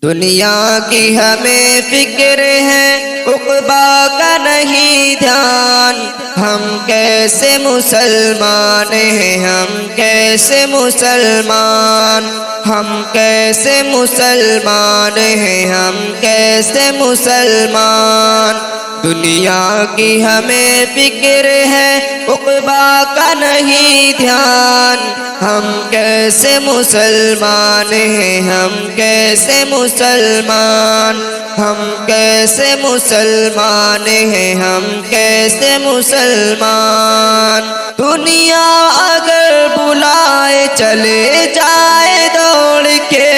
دنیا کی ہمیں فکر ہے عقبا کا نہیں دھیان، ہم کیسے مسلمان ہیں، ہم کیسے مسلمان، ہم کیسے مسلمان ہیں، ہم کیسے مسلمان۔ دنیا کی ہمیں فکر ہے عقبا کا نہیں دھیان، ہم کیسے مسلمان ہیں، ہم کیسے مسلمان، ہم کیسے مسلمان ہیں، ہم کیسے مسلمان۔ دنیا اگر بلائے چلے جائے دوڑ کے،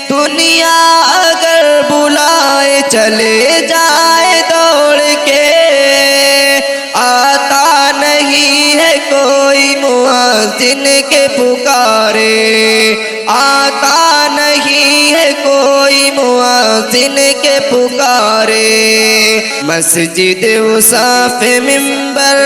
دنیا اگر بلائے چلے جائے دوڑ کے، آتا نہیں ہے کوئی مؤذن کے پکارے، آتا نہیں ہے کوئی مؤذن کے پکارے۔ مسجد و صاف منبر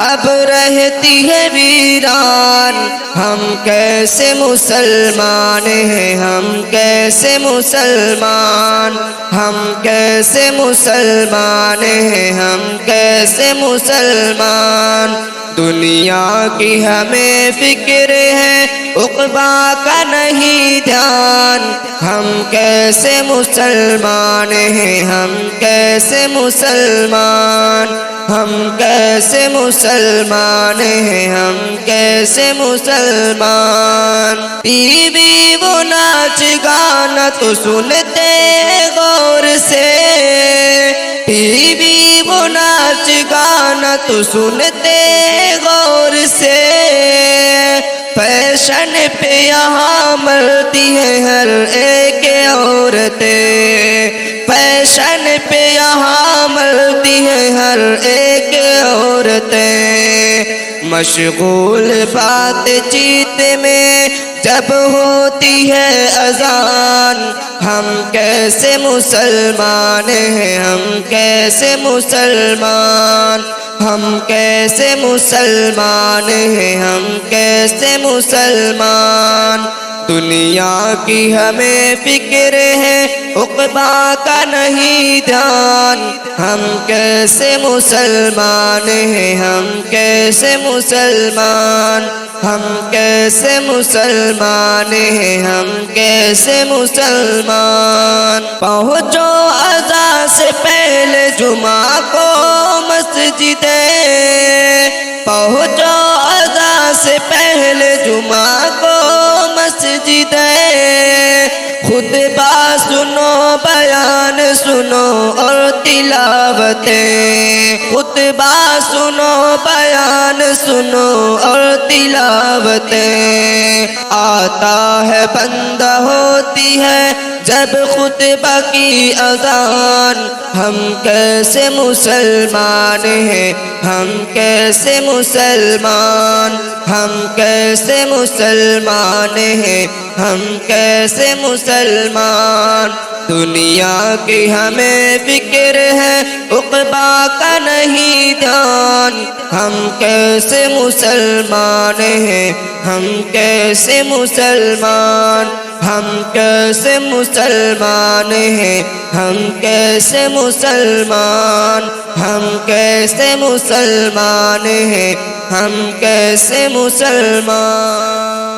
اب رہتی ہے ویران، ہم کیسے مسلمان ہیں، ہم کیسے مسلمان، ہم کیسے مسلمان ہیں، ہم کیسے مسلمان۔ دنیا کی ہمیں فکر ہے عقبا کا نہیں دھیان، ہم کیسے مسلمان ہیں، ہم کیسے مسلمان، ہم کیسے مسلمان ہیں، ہم کیسے مسلمان۔ ٹی وی وہ ناچ گانا تو سنتے ہیں غور سے، ٹی وی وہ ناچ گانا تو سنتے ہیں غور سے، فیشن پہ یہاں مرتی ہے ہر ایک عورتیں، فیشن پہ یہاں مرتی ہے ہر ایک عورتیں۔ مشغول بات چیت میں جب ہوتی ہے اذان، ہم کیسے مسلمان ہیں، ہم کیسے مسلمان، ہم کیسے مسلمان ہیں، ہم کیسے مسلمان۔ دنیا کی ہمیں فکر ہے عقبا کا نہیں دھیان، ہم کیسے مسلمان ہیں، ہم کیسے مسلمان، ہم کیسے مسلمان ہیں، ہم کیسے مسلمان۔ پہنچو اذان سے پہلے جمعہ کو مسجدیں، پہنچو اذان سے پہلے جمعہ کو مسجدیں، خطبہ سنو بیان سنو اور تلاوتیں، خطبہ سنو بیان سنو اور تلاوتیں۔ آتا ہے بندہ ہوتی ہے جب خطبہ کی اذان، ہم کیسے مسلمان ہیں، ہم کیسے مسلمان، ہم کیسے مسلمان ہیں، ہم کیسے مسلمان۔ دنیا کی ہمیں فکر ہے عقبا کا نہیں دھیان، ہم کیسے مسلمان ہیں، ہم کیسے مسلمان، ہم کیسے مسلمان ہیں، ہم کیسے مسلمان، ہم کیسے مسلمان ہیں، ہم کیسے مسلمان۔